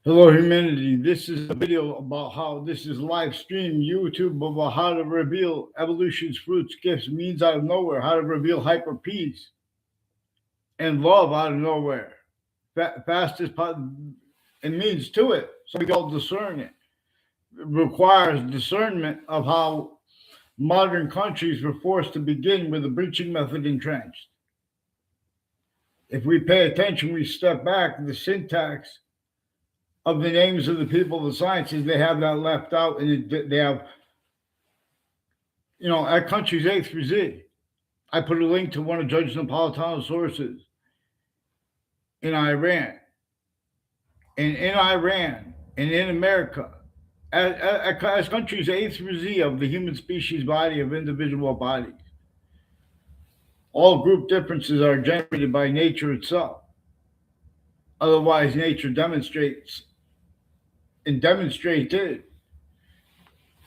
Hello, humanity. This is a video about how this is live stream YouTube about how to reveal evolution's fruits, gifts, means out of nowhere, how to reveal hyper peace and love out of nowhere. Fastest and means to it. So we all discern it. It requires discernment of how modern countries were forced to begin with the breaching method entrenched. If we pay attention, we step back, the syntax of the names of the people of the sciences, they have that left out, and they have, at countries A through Z. I put a link to one of Judge Napolitano's sources in Iran. And in Iran and in America, as countries A through Z of the human species body, of individual bodies, all group differences are generated by nature itself. Otherwise, nature demonstrates and demonstrated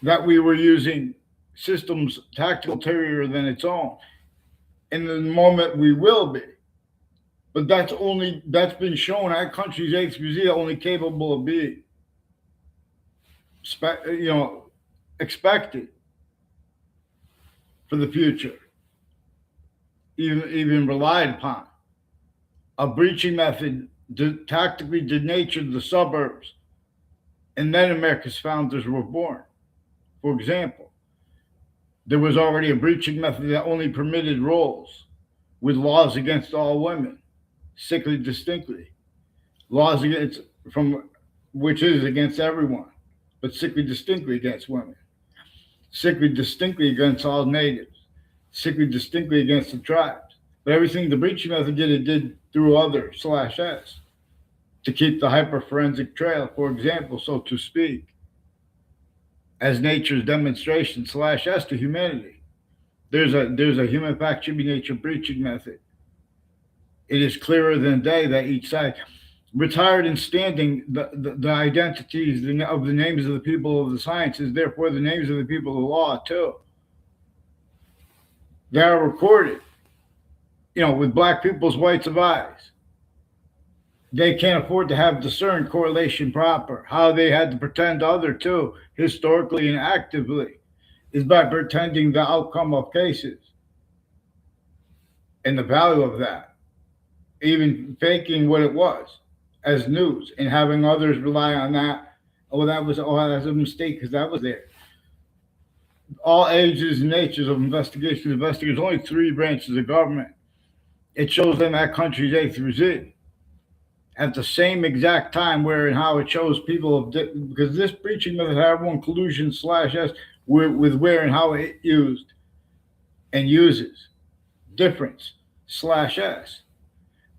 that we were using systems tactical ulterior than its own. In the moment we will be. But that's been shown at countries A through Z are only capable of being expected for the future, even relied upon. A breaching method tactically denatured the suburbs, and then America's founders were born. For example, there was already a breaching method that only permitted roles with laws against all women, sickly distinctly. Laws against from which is against everyone, but sickly distinctly against women, sickly distinctly against all natives, sickly distinctly against the tribes. But everything the breaching method did, it did through other /s to keep the hyper-forensic trail, for example, so to speak, as nature's demonstration /s to humanity. There's a human fact should be nature breaching method. It is clearer than day that each side retired in standing the identities of the names of the people of the sciences, therefore the names of the people of the law too. They are recorded, with black people's whites of eyes. They can't afford to have discerned correlation proper. How they had to pretend other too, historically and actively, is by pretending the outcome of cases and the value of that, even faking what it was as news and having others rely on that. That's a mistake because that was there. All ages and natures of investigation. Investigators, only three branches of government. It shows them at countries A through Z at the same exact time, where and how it shows people of because this breaching method had one collusion /s with where and how it used and uses difference /s.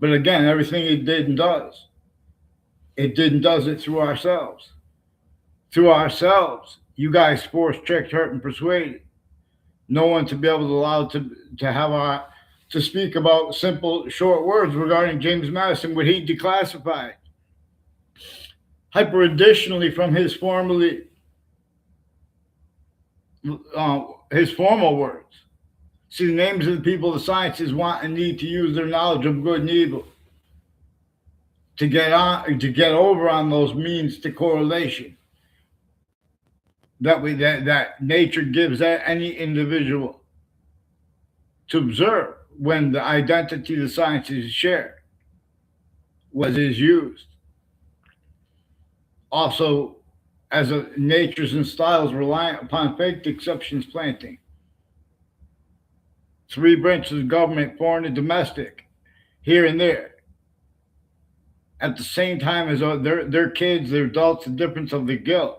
But again, everything it did and does, it did and does it through ourselves. Through ourselves, you guys forced, tricked, hurt, and persuaded. No one to be able to allow to have our to speak about simple, short words regarding James Madison, what he declassified. Hyper-additionally from his formal words. See, the names of the people of the sciences want and need to use their knowledge of good and evil to get over on those means to correlation that nature gives any individual to observe when the identity of the sciences is shared, is used. Also, as natures and styles reliant upon faked exceptions planting. Three branches of government, foreign and domestic, here and there. At the same time as their kids, their adults, the difference of the guilt.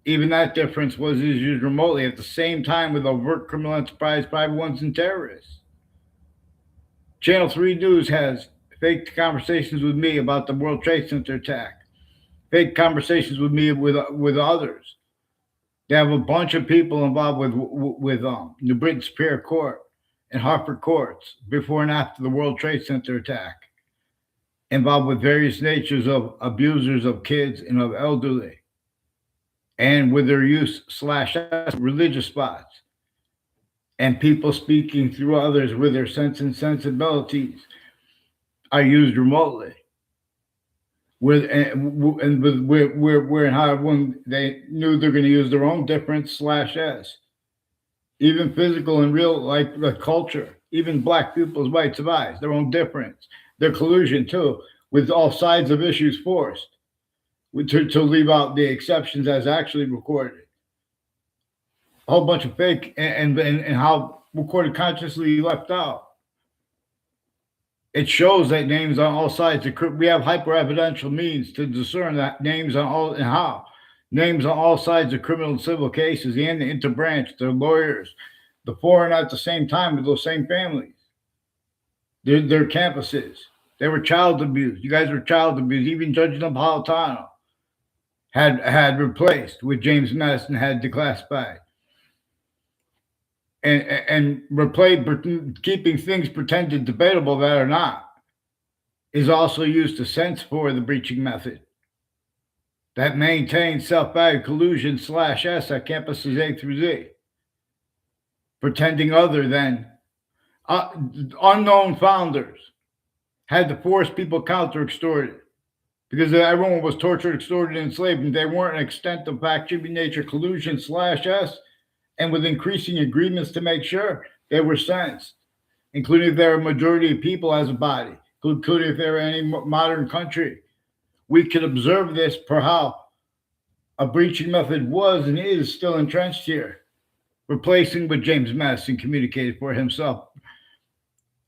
Even that difference was used remotely at the same time with overt criminal enterprise, private ones, and terrorists. Channel 3 News has fake conversations with me about the World Trade Center attack, fake conversations with me with others. They have a bunch of people involved with New Britain Superior Court and Hartford courts before and after the World Trade Center attack, involved with various natures of abusers of kids and of elderly, and with their use / religious spots, and people speaking through others with their sense and sensibilities are used remotely. where and how when they knew they're going to use their own difference /s, even physical and real, like the culture, even black people's rights of eyes, their own difference, their collusion too, with all sides of issues forced to leave out the exceptions as actually recorded. A whole bunch of fake and how recorded consciously left out. It shows that names on all sides. We have hyper-evidential means to discern that names on all and how names on all sides of criminal and civil cases and the interbranch, the lawyers, the foreign at the same time with those same families, their campuses. They were child abused. You guys were child abused. Even Judge Napolitano had replaced with James Madison, had declassified. And keeping things pretended debatable that are not is also used to censor the breaching method that maintains self-value collusion /s at campuses A through Z, pretending other than unknown founders had to force people counter-extorted because everyone was tortured, extorted, and enslaved, and they weren't an extent of fact, nature collusion /s, and with increasing agreements to make sure they were sentenced, including if they're a majority of people as a body, including if they're any modern country. We could observe this per how a breaching method was and is still entrenched here, replacing what James Madison communicated for himself,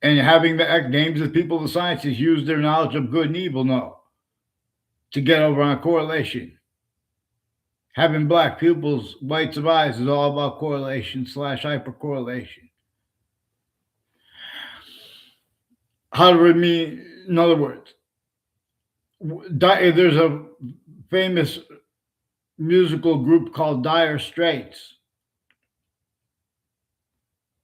and having the names of people of the sciences use their knowledge of good and evil to get over on correlation. Having black pupils, whites of eyes is all about correlation / hypercorrelation. How do we mean? In other words, there's a famous musical group called Dire Straits.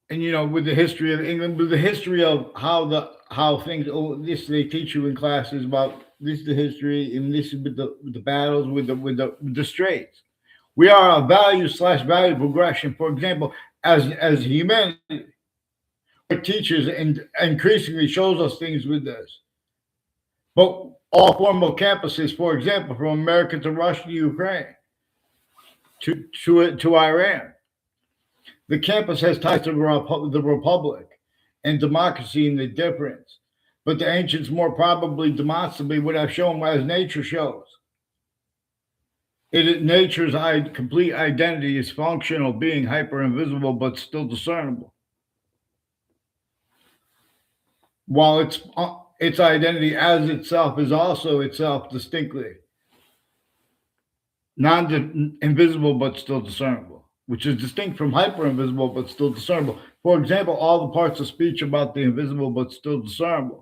And with the history of England, with the history of how things, this they teach you in classes about this is the history, and this is with the battles with the Straits. We are a value / value progression. For example, as humanity, our teachers and increasingly shows us things with this. But all formal campuses, for example, from America to Russia to Ukraine to Iran, the campus has ties to the republic and democracy and the difference. But the ancients more probably demonstrably would have shown as nature shows. Nature's complete identity is functional, being hyper-invisible but still discernible. While its identity as itself is also itself distinctly invisible but still discernible, which is distinct from hyper-invisible but still discernible. For example, all the parts of speech about the invisible but still discernible.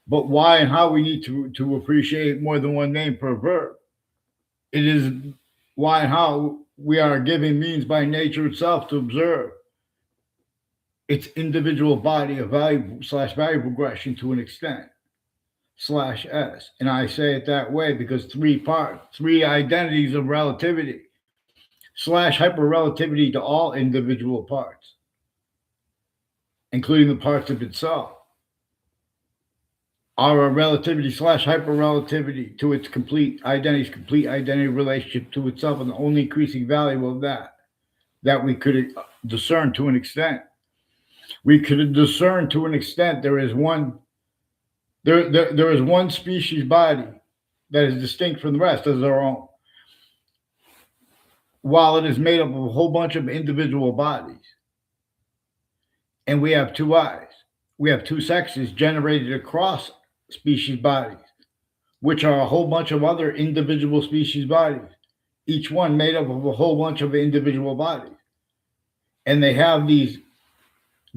But why and how we need to appreciate more than one name per verb. It is why and how we are given means by nature itself to observe its individual body of value / value progression to an extent /s. And I say it that way because three identities of relativity / hyper-relativity to all individual parts, including the parts of itself, are a relativity / hyper-relativity to its complete identity relationship to itself, and the only increasing value of that we could discern to an extent. We could discern to an extent there is one species body that is distinct from the rest as our own, while it is made up of a whole bunch of individual bodies. And we have two eyes. We have two sexes generated across species bodies, which are a whole bunch of other individual species bodies, each one made up of a whole bunch of individual bodies. And they have these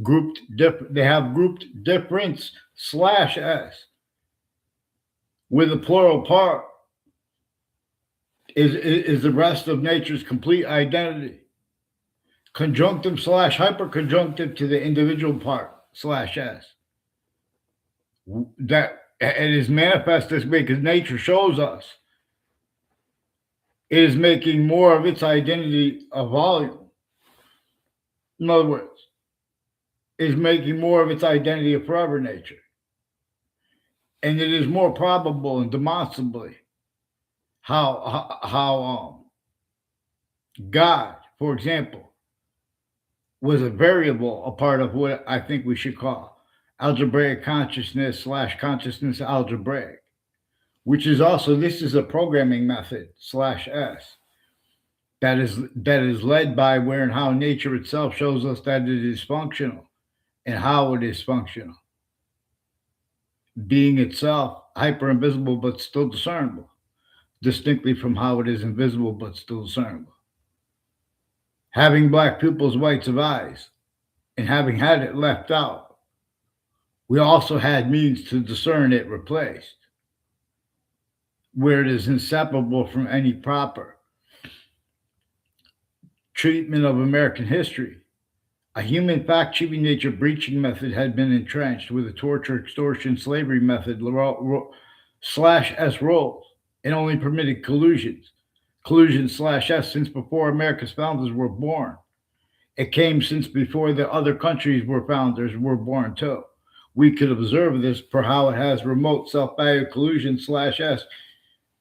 grouped difference /s, with the plural part is the rest of nature's complete identity, conjunctive / hyperconjunctive to the individual part /s. That it is manifest this way because nature shows us it is making more of its identity a volume. In other words, is making more of its identity a forever nature. And it is more probable and demonstrably how God, for example, was a variable, a part of what I think we should call algebraic consciousness / consciousness algebraic, which is also, this is a programming method / S that is led by where and how nature itself shows us that it is functional and how it is functional, being itself hyper invisible but still discernible, distinctly from how it is invisible but still discernible. Having black pupils, whites of eyes, and having had it left out, we also had means to discern it replaced, where it is inseparable from any proper treatment of American history. A human fact-cheating nature breaching method had been entrenched with a torture, extortion, slavery method /S roles, and only permitted collusion /S since before America's founders were born. It came since before the other countries were founders were born too. We could observe this for how it has remote self-value collusion /S,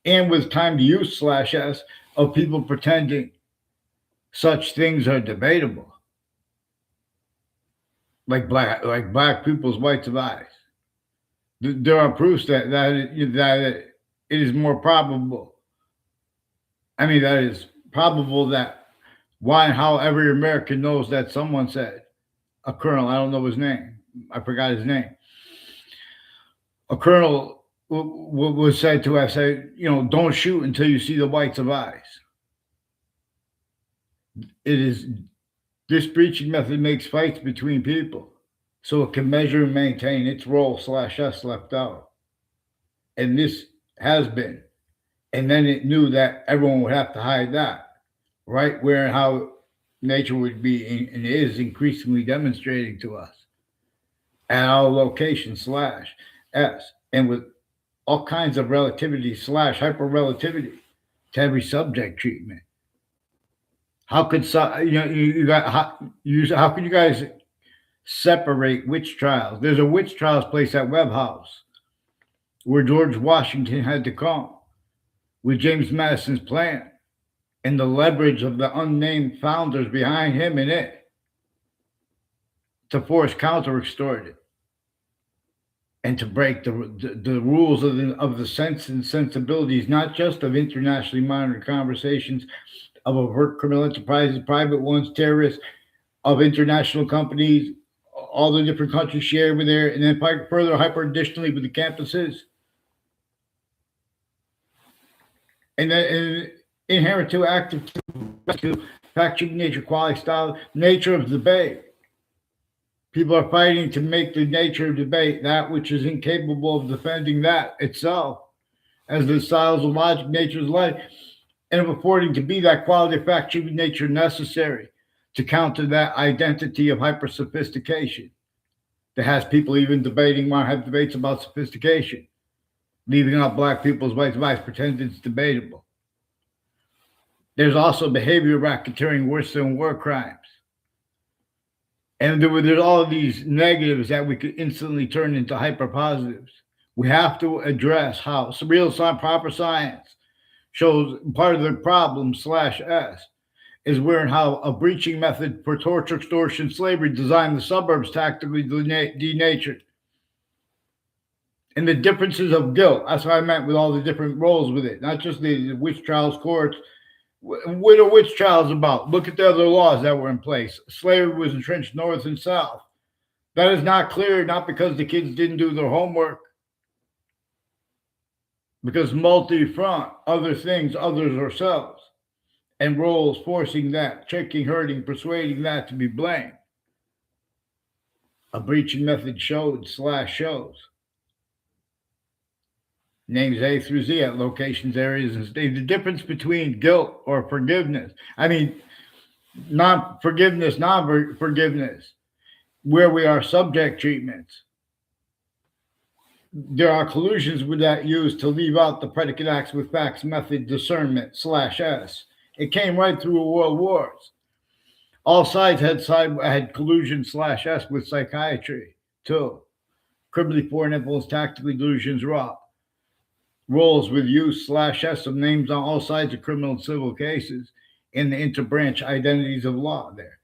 and with time to use /S of people pretending such things are debatable. Like black people's whites of eyes. There are proofs that it is more probable. I mean, that is probable that why and how every American knows that someone said, a colonel, I don't know his name, I forgot his name. A colonel was said to have said, don't shoot until you see the whites of eyes. This breaching method makes fights between people so it can measure and maintain its role /S left out. And this has been. And then it knew that everyone would have to hide that, right? Where and how nature would be and is increasingly demonstrating to us at our location /S, and with all kinds of relativity / hyper-relativity to every subject treatment. How could how can you guys separate witch trials? There's a witch trials place at Webb House where George Washington had to come with James Madison's plan and the leverage of the unnamed founders behind him in it to force counter-extort it and to break the rules of the sense and sensibilities, not just of internationally monitored conversations, of overt criminal enterprises, private ones, terrorists, of international companies, all the different countries share with there, and then further hyper-additionally with the campuses. And then inherent to active to fact-checking nature, quality, style, nature of debate. People are fighting to make the nature of debate that which is incapable of defending that itself as the styles of logic, nature's life, and of affording to be that quality of fact-checking nature necessary to counter that identity of hyper-sophistication that has people even debating, want to have debates about sophistication, leaving out black people's white advice, pretending it's debatable. There's also behavior racketeering worse than war crimes. And there's all of these negatives that we could instantly turn into hyper-positives. We have to address how real science, proper science, shows part of the problem /S is where and how a breaching method for torture, extortion, slavery designed the suburbs tactically denatured. And the differences of guilt, that's what I meant with all the different roles with it, not just the witch trials courts. What are witch trials about? Look at the other laws that were in place. Slavery was entrenched north and south. That is not clear, not because the kids didn't do their homework, because multi-front, other things, others ourselves, and roles forcing that, checking, hurting, persuading that to be blamed. A breaching method showed /shows. Names A through Z at locations, areas, and states. The difference between guilt or forgiveness. I mean, non-forgiveness, where we are subject treatments. There are collusions with that used to leave out the predicate acts with facts method discernment /S. It came right through world wars. All sides had collusion /S with psychiatry too. criminally foreign influence, tactically delusions, wrought. Roles with use/s of names on all sides of criminal and civil cases in the interbranch identities of law there.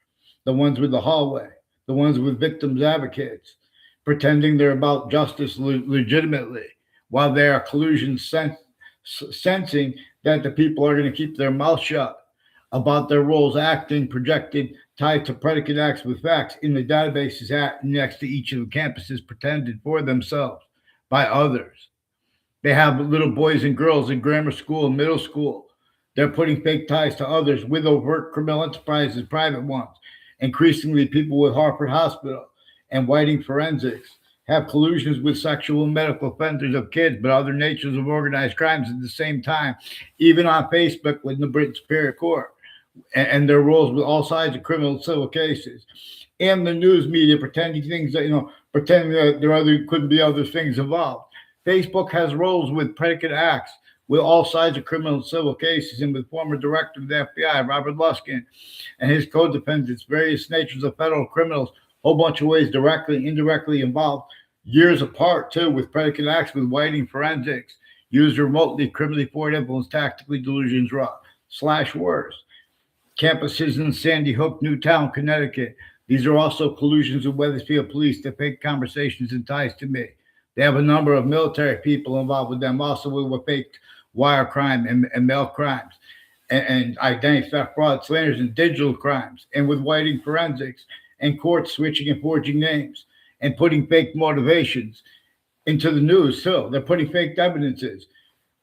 The ones with the hallway, the ones with victims advocates, pretending they're about justice legitimately, while they are collusion sensing that the people are going to keep their mouth shut about their roles acting, projected, tied to predicate acts with facts in the databases at next to each of the campuses pretended for themselves by others. They have little boys and girls in grammar school and middle school. They're putting fake ties to others with overt criminal enterprises, private ones. Increasingly, people with Harvard Hospital and Whiting Forensics have collusions with sexual and medical offenders of kids, but other natures of organized crimes at the same time, even on Facebook with the British Superior Court, and their roles with all sides of criminal and civil cases. And the news media pretending things that, pretending that there couldn't be other things involved. Facebook has roles with predicate acts with all sides of criminal and civil cases, and with former director of the FBI, Robert Luskin, and his co-defendants, various natures of federal criminals, whole bunch of ways directly, indirectly involved, years apart too, with predicate acts with Whiting Forensics, used remotely, criminally foreign influence, tactically delusions, / worse. Campuses in Sandy Hook, Newtown, Connecticut. These are also collusions with Wethersfield police to fake conversations and ties to me. They have a number of military people involved with them, also with fake wire crime and mail crimes, and identity theft, fraud, slanders, and digital crimes, and with Whiting Forensics and courts switching and forging names and putting fake motivations into the news too. They're putting fake evidences,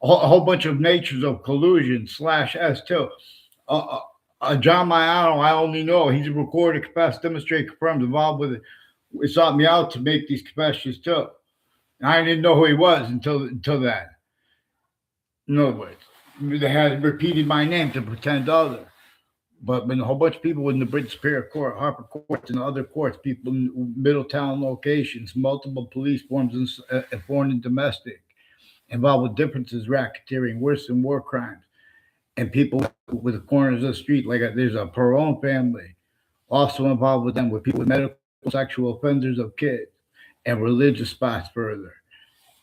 a whole bunch of natures of collusion /s too. John Maiano, I only know he's a recorded, confessed, demonstrated, confirmed, involved with it. It sought me out to make these confessions too. I didn't know who he was until that. In other words, they had repeated my name to pretend other. But when a whole bunch of people in the British Superior Court, Harper courts, and other courts, people in Middletown locations, multiple police forms, and foreign and domestic, involved with differences, racketeering, worse than war crimes, and people with the corners of the street, like there's a Perron family, also involved with them, with people with medical sexual offenders of kids, and religious spots further,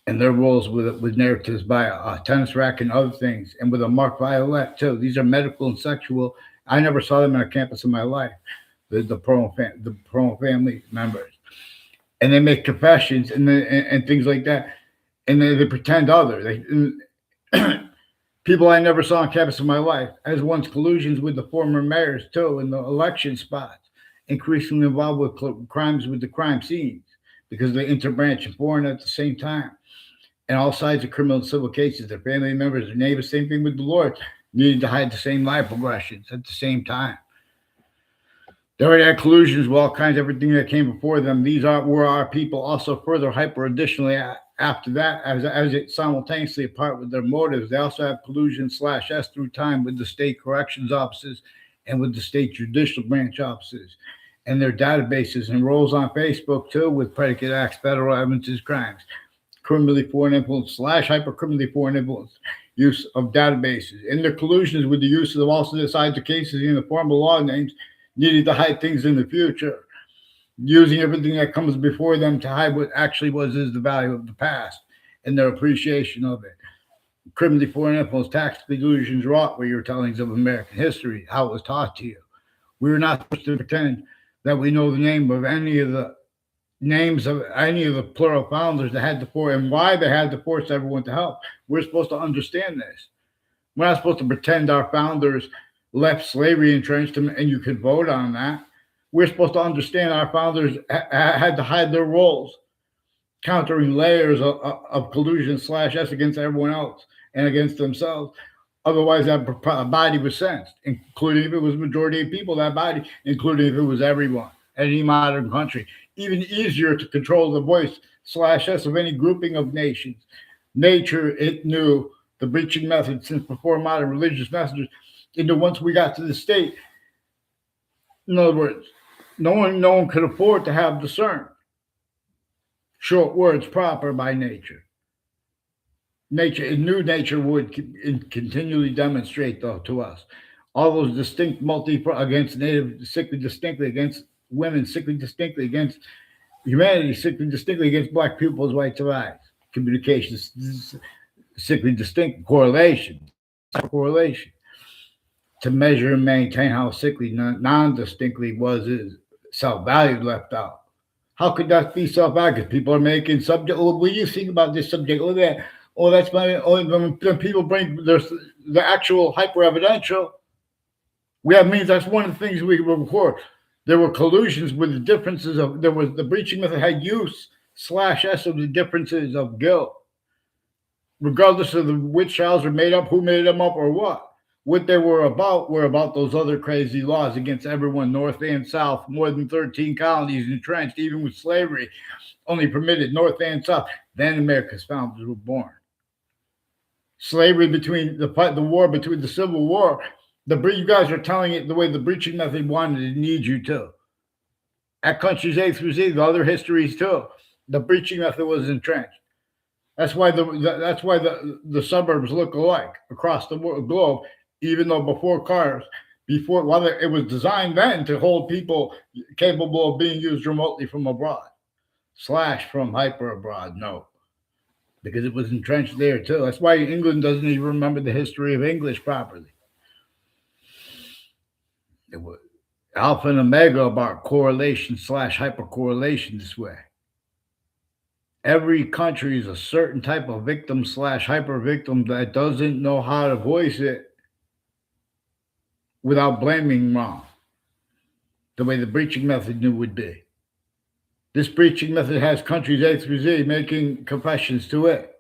and their roles with narratives by a tennis racket and other things, and with a Mark Violet too. These are medical and sexual. I never saw them on a campus in my life. The Perron family members, and they make confessions and things like that, and they pretend other. People I never saw on campus in my life, as one's collusions with the former mayors too in the election spots, increasingly involved with crimes with the crime scenes, because they interbranch and foreign at the same time. And all sides of criminal and civil cases, their family members, their neighbors, same thing with the Lord, needed to hide the same life progressions at the same time. They already had collusions with all kinds of everything that came before them. These were our people, also further hyper additionally after that, as it simultaneously apart with their motives. They also have collusion /s through time with the state corrections offices and with the state judicial branch offices and their databases, and roles on Facebook too with predicate acts, federal evidences, crimes, criminally foreign influence / hyper-criminally foreign influence, use of databases, and their collusions with the use of also the sides of cases in the formal law names needed to hide things in the future, using everything that comes before them to hide what actually is the value of the past and their appreciation of it. Criminally foreign influence, tactically delusions, wrought were your tellings of American history, how it was taught to you. We were not supposed to pretend that we know the name of any of the names of any of the plural founders that had to force and why they had to force everyone to help. We're supposed to understand this. We're not supposed to pretend our founders left slavery entrenched them and you could vote on that. We're supposed to understand our founders had to hide their roles, countering layers of collusion /s against everyone else and against themselves. Otherwise, that body was sensed, including if it was majority of people, that body, including if it was everyone, any modern country. Even easier to control the voice /s of any grouping of nations. Nature, it knew the breaching method since before modern religious messengers. Once we got to the state, in other words, no one could afford to have discerned. Short words proper by nature. Nature, new nature would continually demonstrate though to us all those distinct against native, sickly distinctly against women, sickly distinctly against Humanity sickly distinctly against black people's right to rise. Communications sickly distinct correlation. Correlation. To measure and maintain how sickly non-distinctly was is self-value left out. How could that be self-value? Because people are making subject. Oh, what do you think about this subject? Oh, that. Oh, that's my. Oh, when people bring the actual hyper-evidential. We have means that's one of the things we record. There were collusions with the differences of there was the breaching method had use /s of the differences of guilt, regardless of which trials are made up, who made them up, or what. What they were about those other crazy laws against everyone, north and south, more than 13 colonies entrenched, even with slavery, only permitted north and south. Then America's founders were born. Slavery between the war between the Civil War. You guys are telling it the way the breaching method wanted and needs you to. At countries A through Z, the other histories too. The breaching method was entrenched. That's why the suburbs look alike across the globe, even though before cars, while it was designed then to hold people capable of being used remotely from abroad, / from hyper abroad, no. Because it was entrenched there too. That's why England doesn't even remember the history of English properly. It was alpha and omega about correlation / hypercorrelation this way. Every country is a certain type of victim / hyper victim that doesn't know how to voice it without blaming wrong, the way the breaching method knew would be. This breaching method has countries A through Z making confessions to it,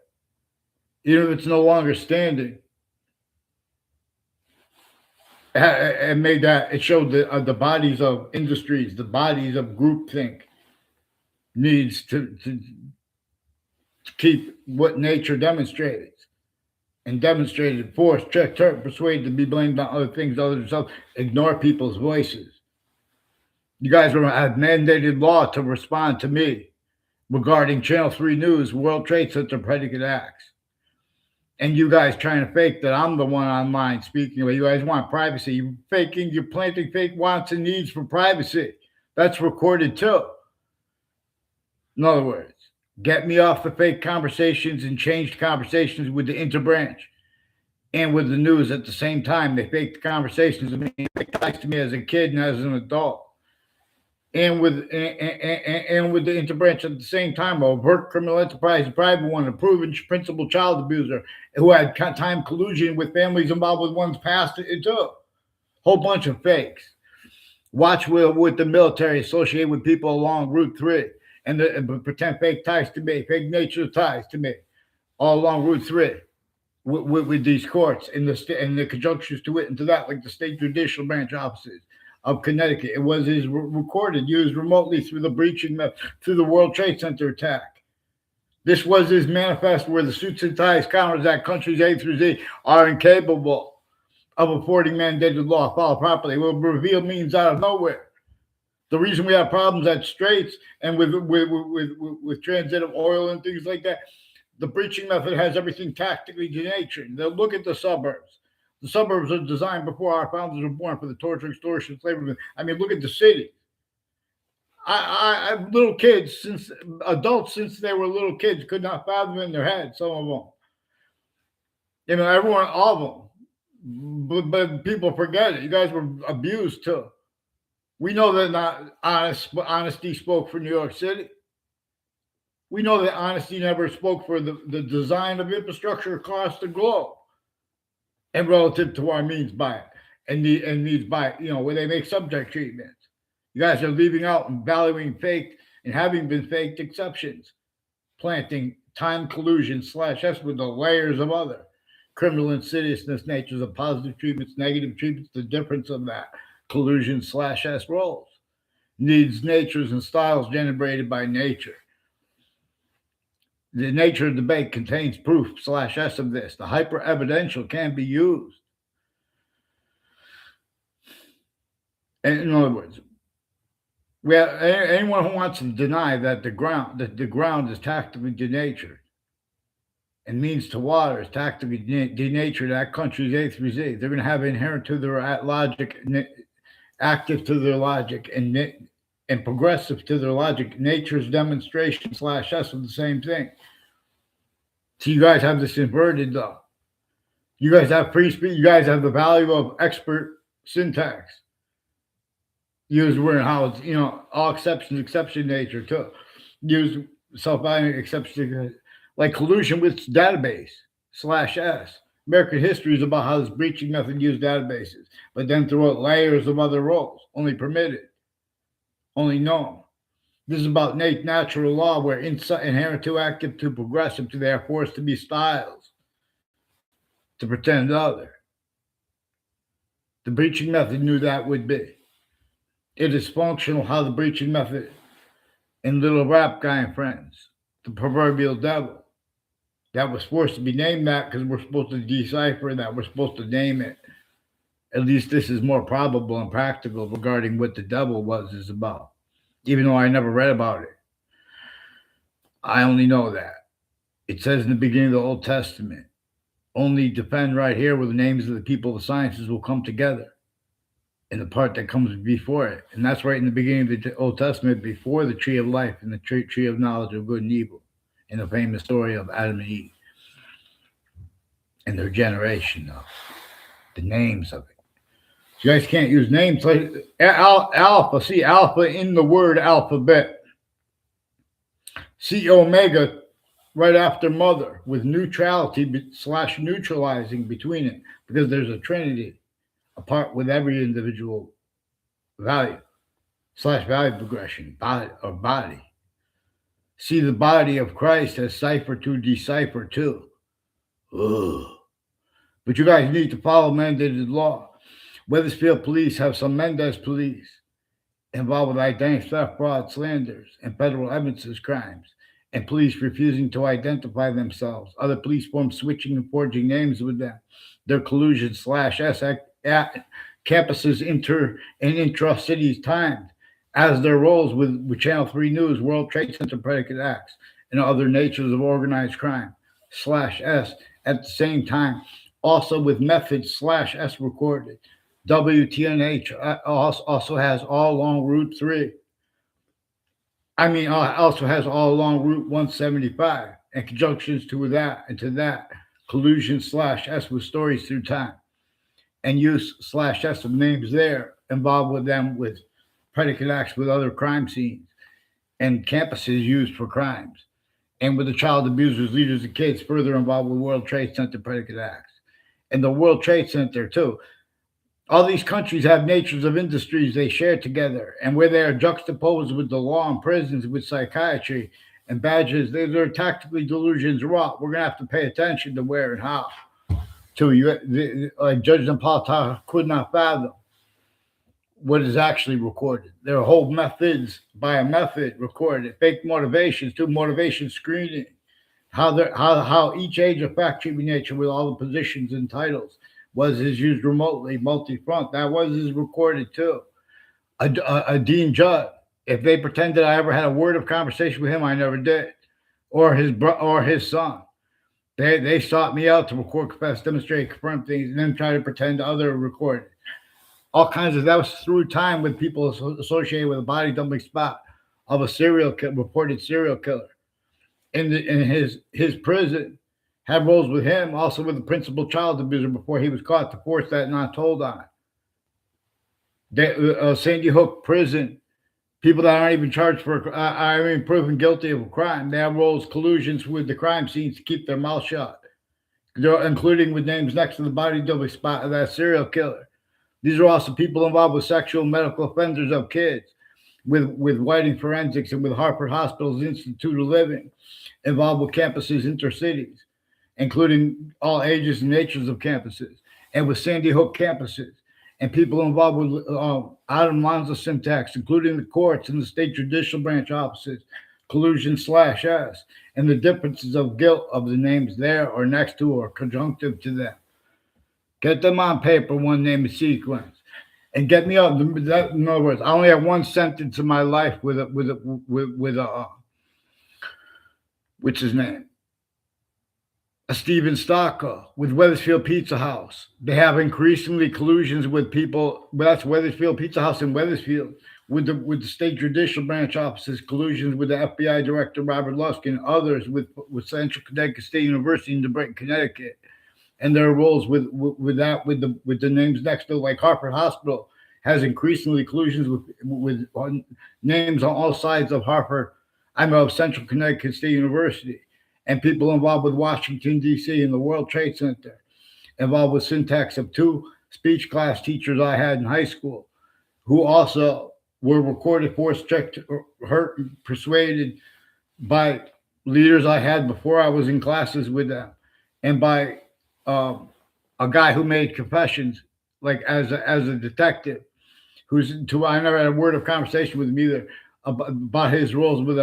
even if it's no longer standing. It made that it showed the bodies of industries, the bodies of groupthink needs to keep what nature demonstrated and demonstrated, force, trick, turn, persuade to be blamed on other things other than themselves, ignore people's voices. You guys have mandated law to respond to me regarding Channel 3 News, World Trade Center predicate acts. And you guys trying to fake that I'm the one online speaking. You guys want privacy. You're planting fake wants and needs for privacy. That's recorded too. In other words, get me off the fake conversations and changed conversations with the interbranch and with the news at the same time. They faked the conversations of me, to me as a kid and as an adult. And with the interbranch at the same time, a overt criminal enterprise, a private one, a proven principal child abuser who had time collusion with families involved with one's past, it too. Whole bunch of fakes. Watch with the military associated with people along Route 3 and pretend fake ties to me, fake nature ties to me, all along Route 3 with these courts and the conjunctions to it and to that, like the state judicial branch offices of Connecticut. It was recorded, used remotely through the breaching, through the World Trade Center attack. This was his manifest where the suits and ties counters that countries A through Z are incapable of affording mandated law follow properly. It will reveal means out of nowhere. The reason we have problems at straits and with transit of oil and things like that, the breaching method has everything tactically denatured. They'll look at the suburbs. The suburbs are designed before our founders were born for the torture, extortion, slavery. I mean, look at the city. I little kids, adults since they were little kids, could not fathom in their head, some of them. You know, everyone, all of them. But people forget it. You guys were abused too. We know that not honesty spoke for New York City. We know that honesty never spoke for the design of infrastructure across the globe. And relative to our means by it and needs by it, where they make subject treatments. You guys are leaving out and valuing faked and having been faked exceptions, planting time collusion / S with the layers of other criminal insidiousness natures of positive treatments, negative treatments, the difference of that collusion / S roles, needs, natures, and styles generated by nature. The nature of debate contains proof / S of this. The hyper-evidential can be used. And in other words, anyone who wants to deny that the ground is tactically denatured and means to water is tactically denatured at countries A through Z, they're going to have inherent to their logic, active to their logic, and and progressive to their logic. Nature's demonstration / S of the same thing. So you guys have this inverted though. You guys have free speech. You guys have the value of expert syntax. Use word and how it's, all exceptions, exception nature too. Use self-valuing exception, like collusion with database / S. American history is about how this breaching method used databases, but then throughout layers of other roles, only permitted, only known. This is about natural law, where inherent to active to progressive to they are forced to be styles, to pretend other. The breaching method knew that would be. It is functional how the breaching method in Little Rap Guy and Friends, the proverbial devil, that was forced to be named that because we're supposed to decipher that, we're supposed to name it. At least this is more probable and practical regarding what the devil is about. Even though I never read about it. I only know that. It says in the beginning of the Old Testament, only defend right here where the names of the people of the sciences will come together in the part that comes before it. And that's right in the beginning of the Old Testament, before the tree of life and the tree of knowledge of good and evil, in the famous story of Adam and Eve and their generation of the names of it. You guys can't use names like alpha. See alpha in the word alphabet. See omega right after mother with neutrality / neutralizing between it, because there's a trinity apart with every individual value / value progression body. See the body of Christ as cipher to decipher too. Ugh. But you guys need to follow mandated law. Weathersfield police have some Mendez police involved with identity theft, fraud, slanders, and federal evidences crimes, and police refusing to identify themselves. Other police forms switching and forging names with them. Their collusion / S at campuses inter and intra-cities timed as their roles with Channel 3 News, World Trade Center predicate acts, and other natures of organized crime / S at the same time. Also with methods / S recorded. WTNH also has all along Route 3. Also has all along Route 175 and conjunctions to that and to that. Collusion / S with stories through time. And use / S of names there involved with them with predicate acts with other crime scenes and campuses used for crimes. And with the child abusers, leaders, and kids further involved with World Trade Center predicate acts. And the World Trade Center too. All these countries have natures of industries they share together, and where they are juxtaposed with the law and prisons, with psychiatry and badges, they're tactically delusions wrought. We're going to have to pay attention to where and how. Like Judge Napolitano could not fathom what is actually recorded. There are whole methods by a method recorded, fake motivations to motivation screening, how each age of fact-treating nature with all the positions and titles is used remotely, multi-front. That is recorded too. A Dean Judd, if they pretended I ever had a word of conversation with him, I never did, or his son. They sought me out to record, confess, demonstrate, confirm things, and then try to pretend other recorded. All kinds of that was through time with people associated with a body dumping spot of a reported serial killer in his prison. Had roles with him, also with the principal child abuser before he was caught to force that not told on. Sandy Hook prison, people that aren't even charged for, are even proven guilty of a crime. They have roles, collusions with the crime scenes to keep their mouth shut, including with names next to the body dumping spot of that serial killer. These are also people involved with sexual medical offenders of kids, with Whiting Forensics and with Hartford Hospital's Institute of Living, involved with campuses intercities, including all ages and natures of campuses, and with Sandy Hook campuses, and people involved with Adam Lanza syntax, including the courts and the state judicial branch offices, collusion / S, and the differences of guilt of the names there or next to or conjunctive to them. Get them on paper, one name and sequence, and get me up. In other words, I only have one sentence in my life with what's his name? A Steven Stocko with Weathersfield Pizza House. They have increasingly collusions with people. Well, that's Weathersfield Pizza House in Weathersfield with the state judicial branch offices, collusions with the FBI director Robert Lusk and others with Central Connecticut State University in Brighton, Connecticut, and their roles with the names next to, like Hartford Hospital has increasingly collusions with names on all sides of Hartford. I'm of Central Connecticut State University, and people involved with Washington D.C. and the World Trade Center, involved with syntax of two speech class teachers I had in high school, who also were recorded, forced, checked, hurt, persuaded by leaders I had before I was in classes with them, and by a guy who made confessions, like as a detective, who I never had a word of conversation with him either about his roles with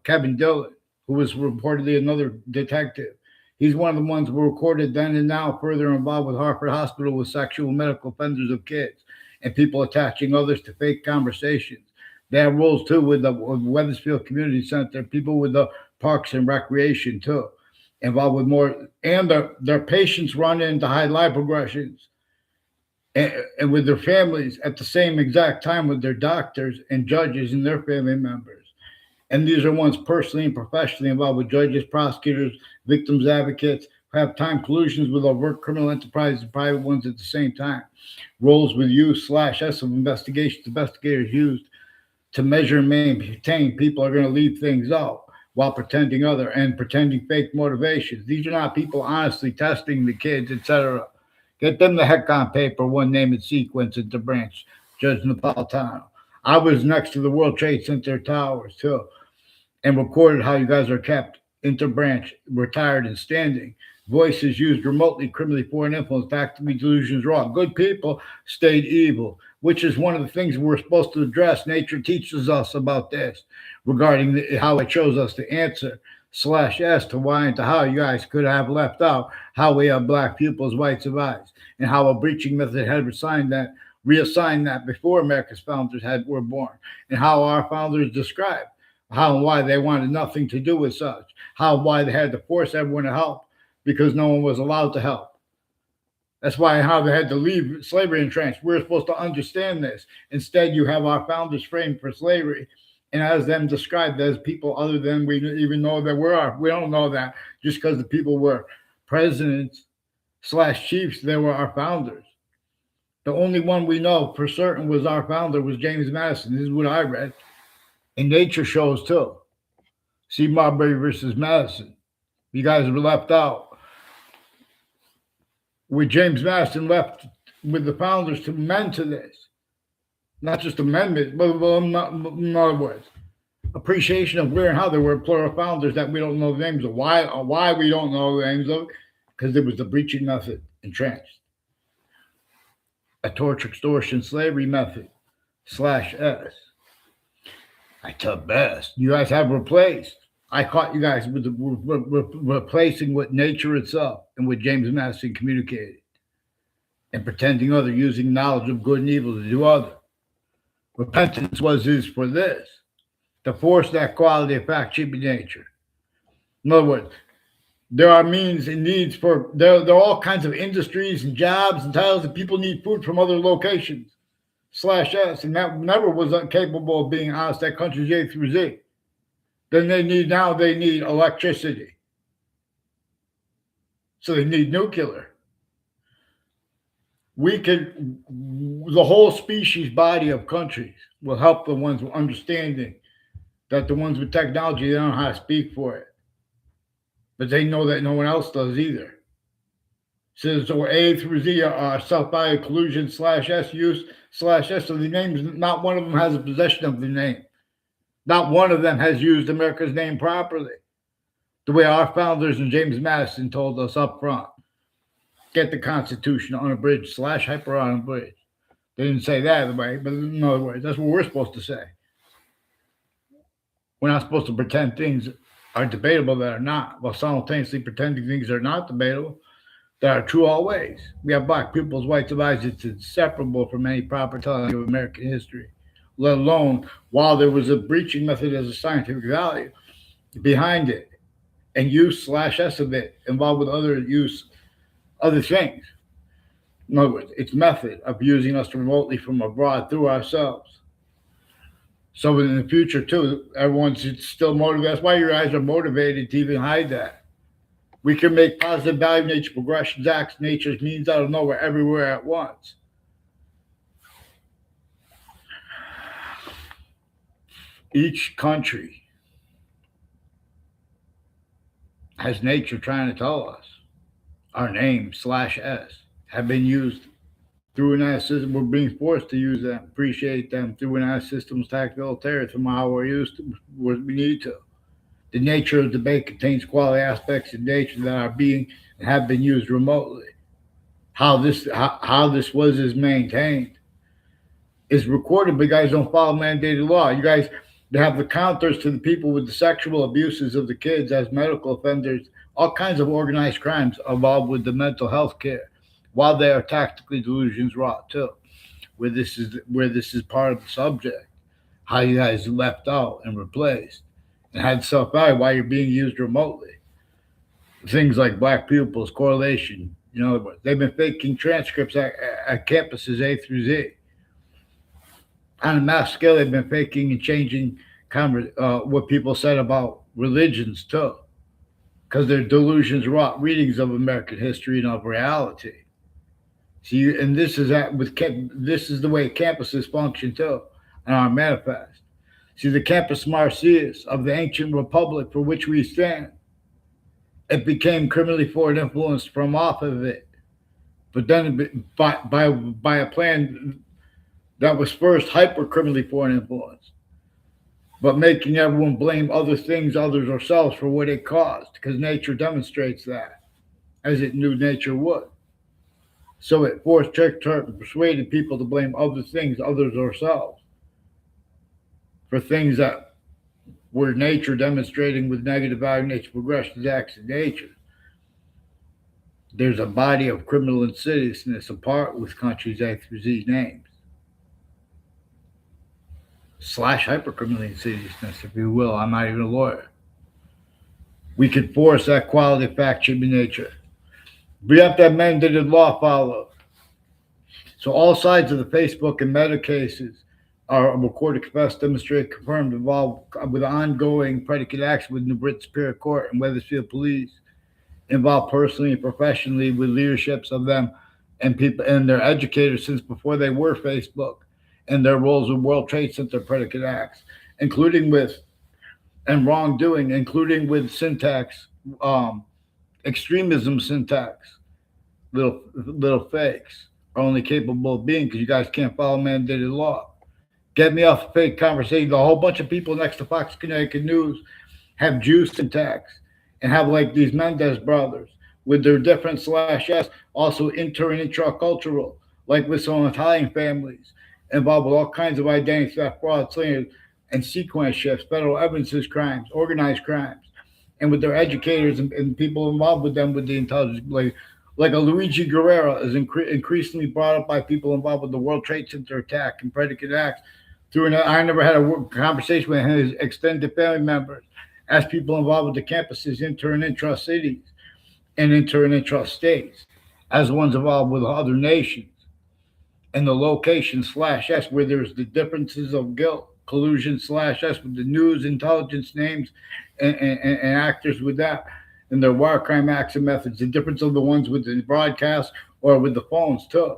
Kevin Dillon, who was reportedly another detective. He's one of the ones who were recorded then and now further involved with Hartford Hospital with sexual medical offenders of kids and people attaching others to fake conversations. They have roles too with the Weathersfield Community Center, people with the Parks and Recreation too, involved with more, and their patients run in to hide lipoaggressions and with their families at the same exact time with their doctors and judges and their family members. And these are ones personally and professionally involved with judges, prosecutors, victims advocates, who have time collusions with overt criminal enterprises and private ones at the same time. Roles with use/s of investigations investigators used to measure and maintain people are going to leave things out while pretending fake motivations. These are not people honestly testing the kids, etc. Get them the heck on paper, one name and sequence at the branch, Judge Napolitano. I was next to the World Trade Center towers too, and recorded how you guys are kept interbranch, retired and standing. Voices used remotely, criminally foreign influence, tactically delusions wrought. Good people stayed evil, which is one of the things we're supposed to address. Nature teaches us about this regarding how it shows us the answer/s to why and to how you guys could have left out how we have black pupils, whites of eyes, and how a breaching method had reassigned that before America's founders were born, and how our founders described how and why they wanted nothing to do with such, why they had to force everyone to help because no one was allowed to help. That's why how they had to leave slavery entrenched. We're supposed to understand this. Instead, you have our founders framed for slavery and as them described as people other than we even know that we don't know that just because the people were presidents/chiefs, they were our founders. The only one we know for certain was our founder was James Madison. This is what I read. And nature shows too. See Marbury versus Madison. You guys were left out. With James Madison left with the founders to amend to this. Not just amendment, but in other words, appreciation of where and how there were plural founders that we don't know the names of. Why we don't know the names of? Because there was the breaching method entrenched. A torture, extortion, slavery method/s. I took best. You guys have replaced. I caught you guys with replacing what nature itself and what James Madison communicated, and pretending other, using knowledge of good and evil to do other. Repentance is for this, to force that quality of fact-sheeping nature. In other words, there are means and needs for, there are all kinds of industries and jobs and titles, and people need food from other locations/s, and that never was incapable of being honest. That country's A through Z. Then they need electricity. So they need nuclear. The whole species body of countries will help the ones with understanding that the ones with technology, they don't know how to speak for it. But they know that no one else does either. So A through Z are self-value, collusion/S, use/S. So the names, not one of them has a possession of the name. Not one of them has used America's name properly, the way our founders and James Madison told us up front. Get the Constitution unabridged/hyper-unabridged. They didn't say that way, but in other words, that's what we're supposed to say. We're not supposed to pretend things are debatable that are not, while simultaneously pretending things are not debatable that are true always. We have black pupils, whites of eyes. It's inseparable from any proper telling of American history, let alone while there was a breaching method as a scientific value behind it, and use/s of it involved with other things. In other words, it's method of using us remotely from abroad through ourselves. So in the future too, everyone's still motivated. That's why your eyes are motivated to even hide that. We can make positive value nature progressions, acts, nature's means out of nowhere, everywhere at once. Each country has nature trying to tell us. Our name /s have been used through an system. We're being forced to use them, appreciate them through an systems tactile terror from how we're used to, what we need to. The nature of debate contains quality aspects of nature that are being and have been used remotely. How this was is maintained is recorded, but you guys don't follow mandated law. You guys they have the counters to the people with the sexual abuses of the kids as medical offenders, all kinds of organized crimes involved with the mental health care, while they are tactically delusions wrought too, where this is part of the subject, how you guys left out and replaced and had self value while you're being used remotely. Things like black pupils, correlation, they've been faking transcripts at campuses A through Z. On a mass scale, they've been faking and changing what people said about religions too, because they're delusions wrought readings of American history and of reality. See, and this is the way campuses function too, and are manifest. See, the campus Marsyas of the ancient republic for which we stand, it became criminally forward influenced from off of it, but then by a plan that was first hyper criminally foreign influence, but making everyone blame other things, others, or selves for what it caused, because nature demonstrates that, as it knew nature would. So it forced church and persuaded people to blame other things, others, or selves for things that were nature demonstrating with negative value nature progressions acts of nature. There's a body of criminal insidiousness apart with countries A through Z names. Slash hypercriminal insidiousness, if you will. I'm not even a lawyer. We could force that quality of fact should be nature. We have to have mandated law followed. So all sides of the Facebook and Meta cases are recorded, confessed, demonstrated, confirmed, involved with ongoing predicate acts with New Britain Superior Court and Wethersfield Police, involved personally and professionally with leaderships of them and people and their educators since before they were Facebook, and their roles with World Trade Center predicate acts, including with and wrongdoing, including with syntax, extremism syntax, little fakes are only capable of being because you guys can't follow mandated law. Get me off fake conversation. A whole bunch of people next to Fox Connecticut News have Jew syntax and have like these Mendez brothers with their different /s, also inter and intracultural, like with some Italian families involved with all kinds of identity theft, fraud, slander, and sequence shifts, federal evidences crimes, organized crimes, and with their educators and people involved with them with the intelligence, like a Luigi Guerrero is increasingly brought up by people involved with the World Trade Center attack and predicate acts. I never had a conversation with his extended family members as people involved with the campuses inter and intra cities and inter and intra states, as ones involved with other nations, and the location /s where there's the differences of guilt, collusion /s with the news, intelligence names, and actors with that, and their war crime acts and methods, the difference of the ones with the broadcast or with the phones too.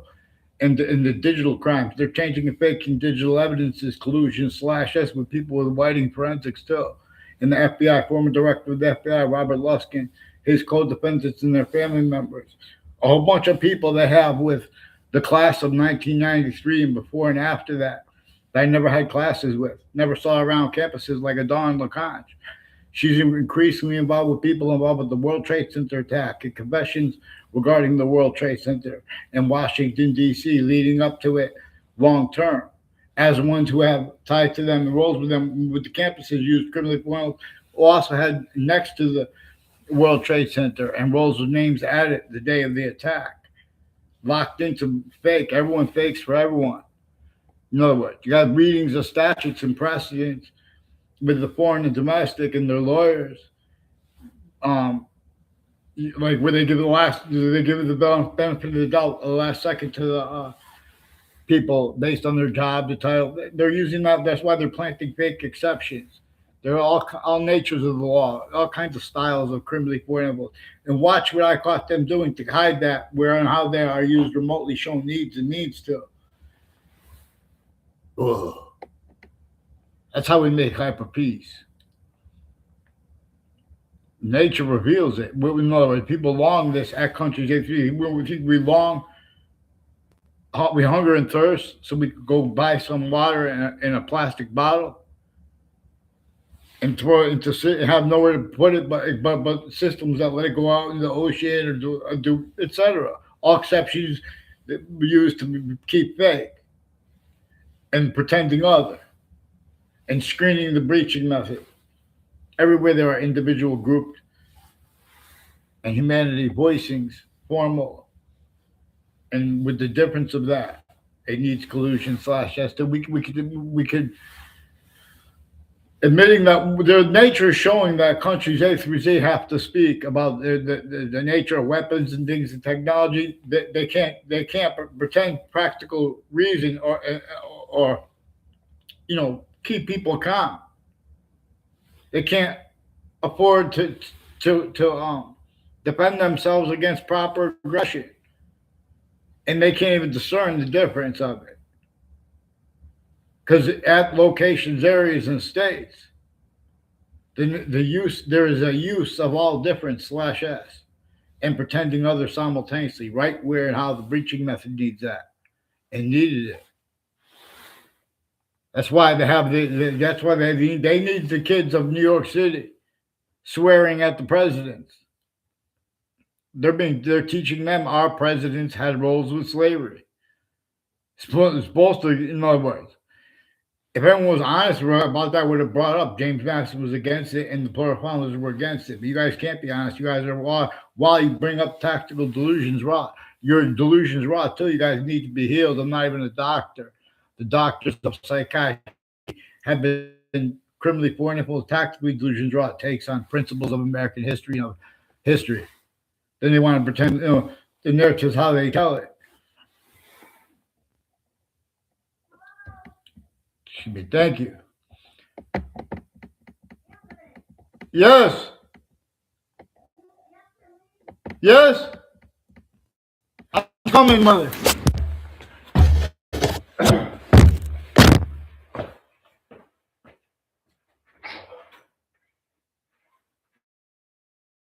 And the digital crimes, they're changing and faking digital evidences, collusion /s with people with whiting forensics too. And the FBI, former director of the FBI, Robert Luskin, his co-defendants and their family members, a whole bunch of people they have with the class of 1993 and before and after that I never had classes with, never saw around campuses like a Dawn LaConche. She's increasingly involved with people involved with the World Trade Center attack and confessions regarding the World Trade Center in Washington, D.C., leading up to it long term, as ones who have tied to them and roles with them with the campuses used criminally, who also had next to the World Trade Center and roles with names added the day of the attack, locked into fake. Everyone fakes for everyone. In other words, you got readings of statutes and precedents with the foreign and domestic and their lawyers, like where they give the benefit of the doubt the last second to people based on their job, the title. They're using that. That's why they're planting fake exceptions. There are all natures of the law, all kinds of styles of criminally foreign. And watch what I caught them doing to hide that, where and how they are used remotely, shown needs and means to. Ugh. That's how we make hyper peace. Nature reveals it. In other words, people long this at countries. We long, we hunger and thirst, so we could go buy some water in a plastic bottle and throw it into, have nowhere to put it, but systems that let it go out in the ocean or do etc. All exceptions that we use to keep fake and pretending other and screening the breaching method. Everywhere there are individual groups and humanity voicings formal, and with the difference of that, it needs collusion / yes. We could admitting that their nature is showing that countries A through Z have to speak about the nature of weapons and things and technology. They can't pretend practical reason or keep people calm. They can't afford to defend themselves against proper aggression, and they can't even discern the difference of it. Because at locations, areas, and states, there is a use of all difference / s, and pretending others simultaneously, right where and how the breaching method needs that, and needed it. That's why they have that's why they need the kids of New York City swearing at the presidents. They're teaching them our presidents had roles with slavery. It's supposed to, in other words, if everyone was honest about that, would have brought up James Madison was against it and the plural founders were against it. But you guys can't be honest. You guys are, while you bring up tactical delusions, wrought. Your delusions wrought too. You guys need to be healed. I'm not even a doctor. The doctors of psychiatry have been criminally fornicated, tactically delusions wrought takes on principles of American history and of history. Then they want to pretend, the narrative is how they tell it. Thank you. Yes. Yes. I'm coming, mother.